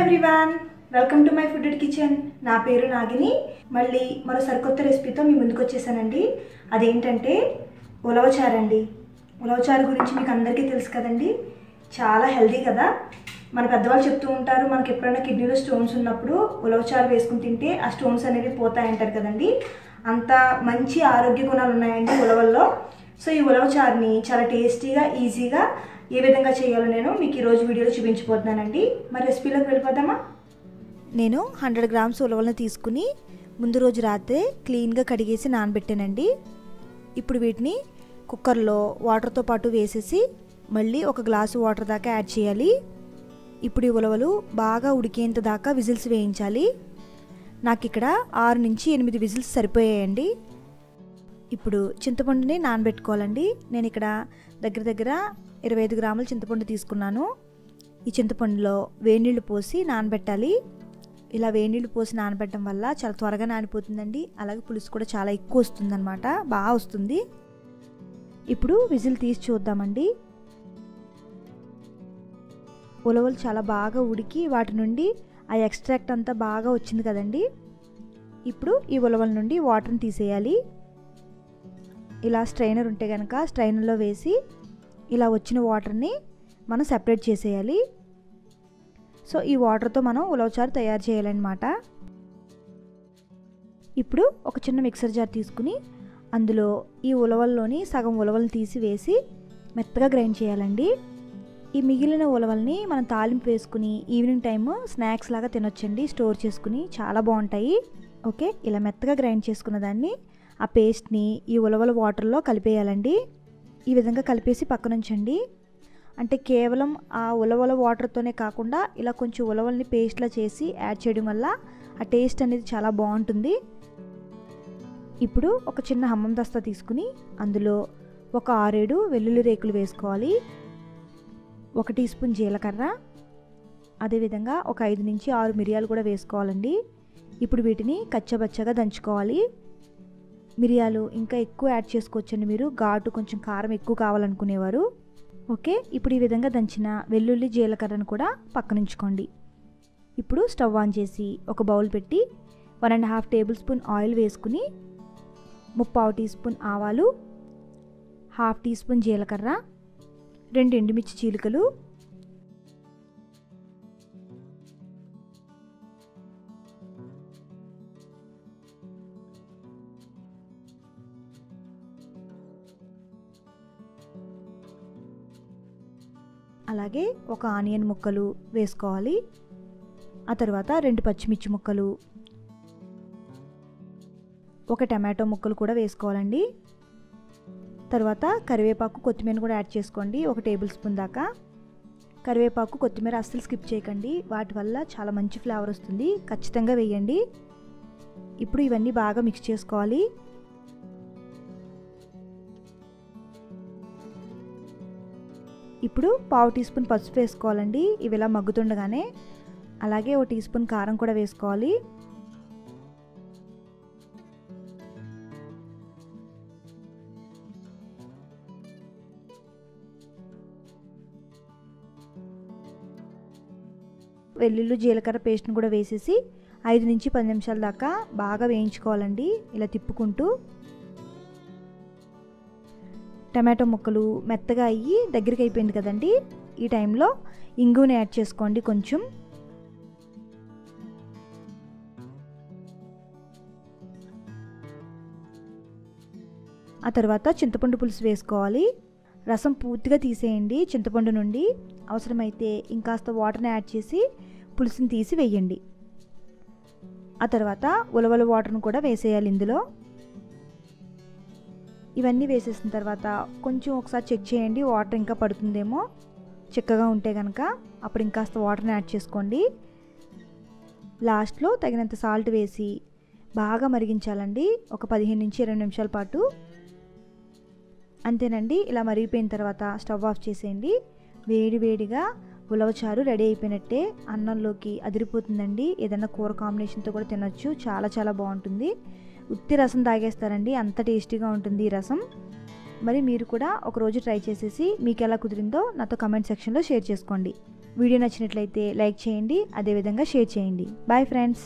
Everyone, welcome to my food kitchen. నా పేరు నాగిని. మళ్ళీ మరో సరికొత్త రెసిపీతో మీ ముందుకు వచ్చేసానండి. అదేంటంటే ఉలవచారు అండి. ఉలవచారు గురించి మీకు అందరికీ తెలుసు కదండి, చాలా హెల్దీ కదా. మన పెద్దవాళ్ళు చెప్తూ ఉంటారు, మనకి ఎప్పుడైనా కిడ్నీలో స్టోన్స్ ఉన్నప్పుడు ఉలవచారు వేసుకుని తింటే ఆ స్టోన్స్ అనేవి పోతాయంటారు కదండి. అంత మంచి ఆరోగ్య గుణాలు ఉన్నాయండి ఉలవల్లో. సో ఈ ఉలవచారుని చాలా టేస్టీగా, ఈజీగా ఏ విధంగా చేయాలో నేను మీకు ఈరోజు వీడియోలో చూపించబోతున్నానండి. మరి రెసిపీలోకి వెళ్ళిపోదామా? నేను 100 గ్రామ్స్ ఉలవలను తీసుకుని ముందు రోజు రాత్రే క్లీన్గా కడిగేసి నానబెట్టానండి. ఇప్పుడు వీటిని కుక్కర్లో వాటర్తో పాటు వేసేసి మళ్ళీ ఒక గ్లాసు వాటర్ దాకా యాడ్ చేయాలి. ఇప్పుడు ఈ ఉలవలు బాగా ఉడికేంత దాకా విజిల్స్ వేయించాలి. నాకు ఇక్కడ 6 నుంచి 8 విజిల్స్ సరిపోయాయండి. ఇప్పుడు చింతపండుని నానబెట్టుకోవాలండి. నేను ఇక్కడ దగ్గర 25 గ్రాముల చింతపండు తీసుకున్నాను. ఈ చింతపండులో వేడినీళ్ళు పోసి నానబెట్టాలి. ఇలా వేడినీళ్ళు పోసి నానబెట్టడం వల్ల చాలా త్వరగా నానిపోతుందండి. అలాగే పులుసు కూడా చాలా ఎక్కువ వస్తుందన్నమాట, బాగా వస్తుంది. ఇప్పుడు విజిల్ తీసి చూద్దామండి. ఉలవలు చాలా బాగా ఉడికి వాటి నుండి ఆ ఎక్స్ట్రాక్ట్ అంతా బాగా వచ్చింది కదండి. ఇప్పుడు ఈ ఉలవల నుండి వాటర్ని తీసేయాలి. ఇలా స్ట్రైనర్ ఉంటే కనుక స్ట్రైనర్లో వేసి ఇలా వచ్చిన వాటర్ని మనం సెపరేట్ చేసేయాలి. సో ఈ వాటర్తో మనం ఉలవచారు తయారు చేయాలన్నమాట. ఇప్పుడు ఒక చిన్న మిక్సర్ జార్ తీసుకుని అందులో ఈ ఉలవల్లోని సగం ఉలవలను తీసి వేసి మెత్తగా గ్రైండ్ చేయాలండి. ఈ మిగిలిన ఉలవల్ని మనం తాలింపు వేసుకుని ఈవినింగ్ టైమ్ స్నాక్స్ లాగా తినొచ్చండి, స్టోర్ చేసుకుని చాలా బాగుంటాయి. ఓకే, ఇలా మెత్తగా గ్రైండ్ చేసుకున్న దాన్ని ఆ పేస్ట్ని ఈ ఉలవల వాటర్లో కలిపేయాలండి. ఈ విధంగా కలిపేసి పక్కన ఉంచండి. అంటే కేవలం ఆ ఉలవల వాటర్తోనే కాకుండా ఇలా కొంచెం ఉలవల్ని పేస్ట్లా చేసి యాడ్ చేయడం వల్ల ఆ టేస్ట్ అనేది చాలా బాగుంటుంది. ఇప్పుడు ఒక చిన్న హమ్మం దస్తా తీసుకుని అందులో ఒక 6-7 వెల్లుల్లి రేకులు వేసుకోవాలి. 1 టీ స్పూన్ జీలకర్ర, అదేవిధంగా ఒక 5 నుంచి 6 మిరియాలు కూడా వేసుకోవాలండి. ఇప్పుడు వీటిని కచ్చబచ్చగా దంచుకోవాలి. మిరియాలు ఇంకా ఎక్కువ యాడ్ చేసుకోవచ్చండి మీరు, ఘాటు కొంచెం కారం ఎక్కువ కావాలనుకునేవారు. ఓకే, ఇప్పుడు ఈ విధంగా దంచిన వెల్లుల్లి జీలకర్రను కూడా పక్కనుంచుకోండి. ఇప్పుడు స్టవ్ ఆన్ చేసి ఒక బౌల్ పెట్టి 1.5 టేబుల్ స్పూన్ ఆయిల్ వేసుకుని 3/4 టీ స్పూన్ ఆవాలు, 1/2 టీ స్పూన్ జీలకర్ర, 2 ఎండుమిర్చి చీలికలు, అలాగే ఒక ఆనియన్ ముక్కలు వేసుకోవాలి. ఆ తర్వాత 2 పచ్చిమిర్చి ముక్కలు, ఒక టమాటో ముక్కలు కూడా వేసుకోవాలండి. తర్వాత కరివేపాకు, కొత్తిమీర కూడా యాడ్ చేసుకోండి, 1 టేబుల్ స్పూన్ దాకా. కరివేపాకు, కొత్తిమీర అస్సలు స్కిప్ చేయకండి, వాటి వల్ల చాలా మంచి ఫ్లేవర్ వస్తుంది, ఖచ్చితంగా వేయండి. ఇప్పుడు ఇవన్నీ బాగా మిక్స్ చేసుకోవాలి. ఇప్పుడు 1/2 టీ స్పూన్ పసుపు వేసుకోవాలండి, ఇవి ఇలా మగ్గుతుండగానే. అలాగే 1 టీ స్పూన్ కారం కూడా వేసుకోవాలి. వెల్లుల్లి జీలకర్ర పేస్ట్ని కూడా వేసేసి 5 నుంచి 10 నిమిషాల దాకా బాగా వేయించుకోవాలండి, ఇలా తిప్పుకుంటూ. టమాటో ముక్కలు మెత్తగా అయ్యి దగ్గరికి అయిపోయింది కదండి. ఈ టైంలో ఇంగువని యాడ్ చేసుకోండి కొంచెం. ఆ తర్వాత చింతపండు పులుసు వేసుకోవాలి. రసం పూర్తిగా తీసేయండి చింతపండు నుండి. అవసరమైతే ఇంకాస్త వాటర్ని యాడ్ చేసి పులుసుని తీసి వేయండి. ఆ తర్వాత ఉలవల వాటర్ను కూడా వేసేయాలి ఇందులో. ఇవన్నీ వేసేసిన తర్వాత కొంచెం ఒకసారి చెక్ చేయండి, వాటర్ ఇంకా పడుతుందేమో. చిక్కగా ఉంటే కనుక అప్పుడు ఇంకాస్త వాటర్ని యాడ్ చేసుకోండి. లాస్ట్లో తగినంత సాల్ట్ వేసి బాగా మరిగించాలండి, ఒక 15 నుంచి 20 నిమిషాల పాటు. అంతేనండి, ఇలా మరిగిపోయిన తర్వాత స్టవ్ ఆఫ్ చేసేయండి. వేడిగా ఉలవచారు రెడీ అయిపోయినట్టే. అన్నంలోకి అదిరిపోతుందండి, ఏదైనా కూర కాంబినేషన్తో కూడా తినొచ్చు, చాలా బాగుంటుంది. ఉత్తి రసం తాగేస్తారండి, అంత టేస్టీగా ఉంటుంది ఈ రసం. మరి మీరు కూడా ఒకరోజు ట్రై చేసేసి మీకు ఎలా కుదిరిందో నాతో కమెంట్ సెక్షన్లో షేర్ చేసుకోండి. వీడియో నచ్చినట్లయితే లైక్ చేయండి, అదేవిధంగా షేర్ చేయండి. Bye friends.